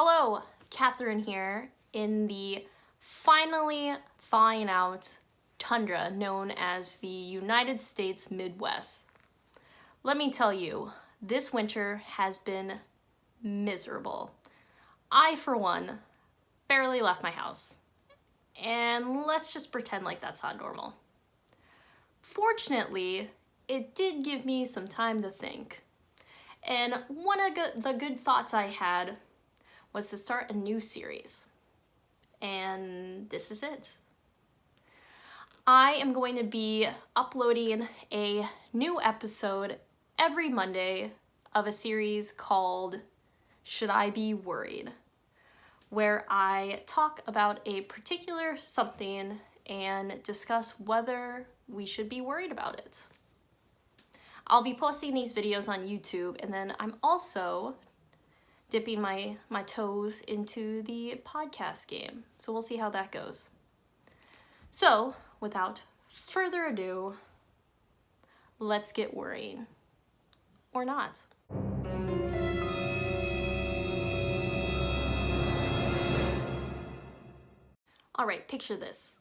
Hello, Catherine here in the finally thawing out tundra known as the United States Midwest. Let me tell you, this winter has been miserable. I, for one, barely left my house. And let's just pretend like that's not normal. Fortunately, it did give me some time to think. And one of the good thoughts I had was to start a new series. And this is it. I am going to be uploading a new episode every Monday of a series called Should I Be Worried?, where I talk about a particular something and discuss whether we should be worried about it. I'll be posting these videos on YouTube, and then I'm also dipping my toes into the podcast game. So we'll see how that goes. So, without further ado, let's get worrying. Or not. Alright, picture this.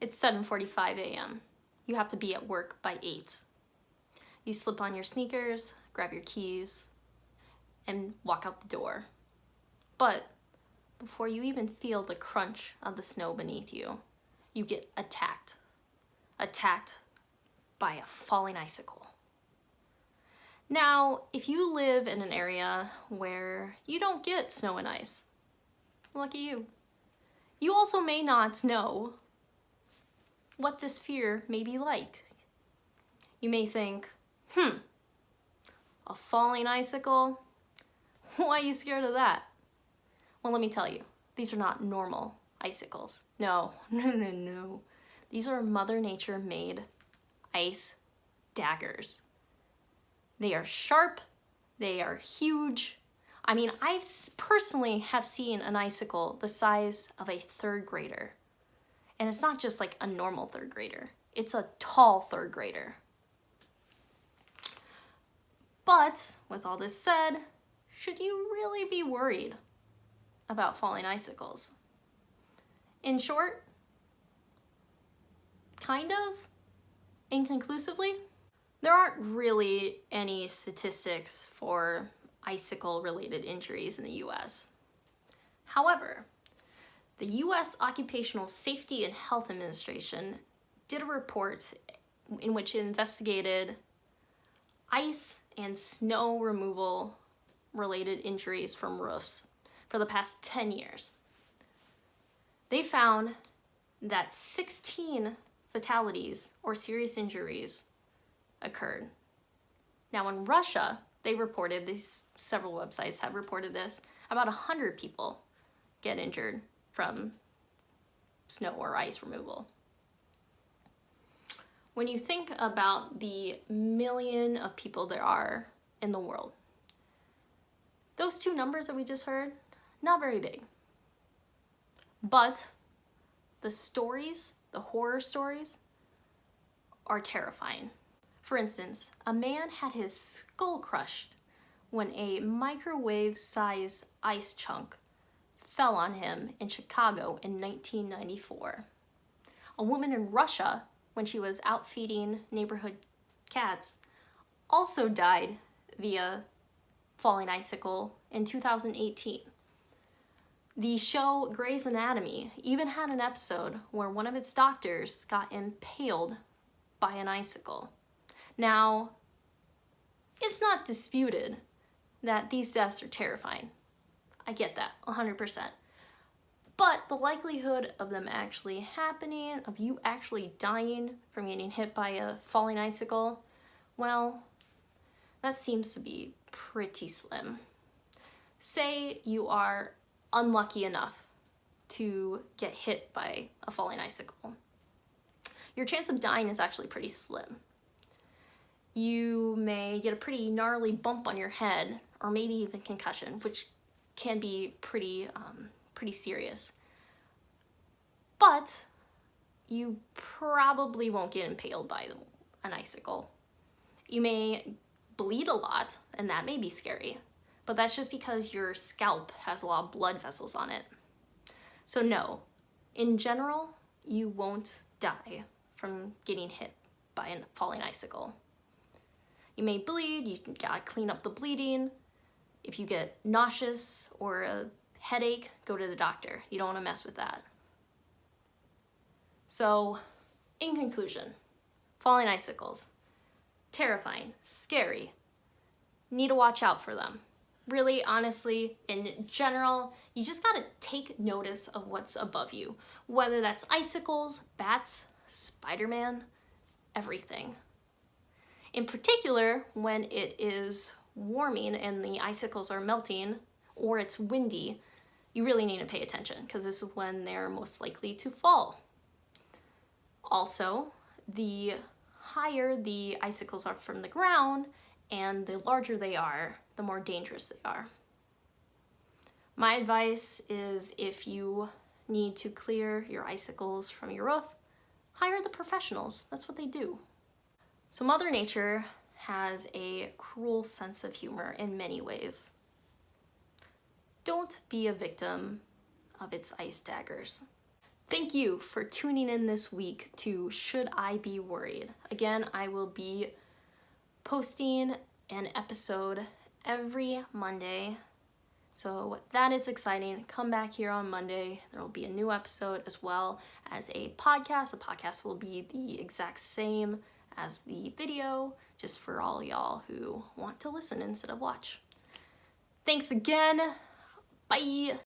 It's 7:45 a.m. You have to be at work by 8. You slip on your sneakers, grab your keys, and walk out the door. But before you even feel the crunch of the snow beneath you, you get attacked. Attacked by a falling icicle. Now, if you live in an area where you don't get snow and ice, lucky you. You also may not know what this fear may be like. You may think, a falling icicle? Why are you scared of that? Well, let me tell you, these are not normal icicles. No. These are Mother Nature made ice daggers. They are sharp, they are huge. I mean, I personally have seen an icicle the size of a 3rd grader. And it's not just like a normal 3rd grader. It's a tall 3rd grader. But, with all this said, should you really be worried about falling icicles? In short, kind of, inconclusively, there aren't really any statistics for icicle-related injuries in the US. However, the US Occupational Safety and Health Administration did a report in which it investigated ice and snow removal related injuries from roofs for the past 10 years. They found that 16 fatalities or serious injuries occurred. Now in Russia, they reported, these several websites have reported this, about 100 people get injured from snow or ice removal. When you think about the million of people there are in the world, those two numbers that we just heard, not very big. But the stories, the horror stories, are terrifying. For instance, a man had his skull crushed when a microwave-sized ice chunk fell on him in Chicago in 1994. A woman in Russia, when she was out feeding neighborhood cats, also died via falling icicle in 2018. The show Grey's Anatomy even had an episode where one of its doctors got impaled by an icicle. Now, it's not disputed that these deaths are terrifying. I get that, 100%. But the likelihood of them actually happening, of you actually dying from getting hit by a falling icicle, well, that seems to be pretty slim. Say you are unlucky enough to get hit by a falling icicle. Your chance of dying is actually pretty slim. You may get a pretty gnarly bump on your head, or maybe even concussion, which can be pretty serious. But you probably won't get impaled by an icicle. You may bleed a lot, and that may be scary, but that's just because your scalp has a lot of blood vessels on it. So no, in general, you won't die from getting hit by a falling icicle. You may bleed, you gotta clean up the bleeding. If you get nauseous or a headache, go to the doctor. You don't wanna mess with that. So, in conclusion, falling icicles, terrifying, scary, need to watch out for them. Really, honestly, in general, you just gotta take notice of what's above you, whether that's icicles, bats, Spider-Man, everything. In particular, when it is warming and the icicles are melting or it's windy, you really need to pay attention because this is when they're most likely to fall. Also, the higher the icicles are from the ground and the larger they are, the more dangerous they are. My advice is if you need to clear your icicles from your roof, hire the professionals. That's what they do. So Mother Nature has a cruel sense of humor in many ways. Don't be a victim of its ice daggers. Thank you for tuning in this week to Should I Be Worried? Again, I will be posting an episode every Monday, so that is exciting. Come back here on Monday. There will be a new episode as well as a podcast. The podcast will be the exact same as the video, just for all y'all who want to listen instead of watch. Thanks again. Bye.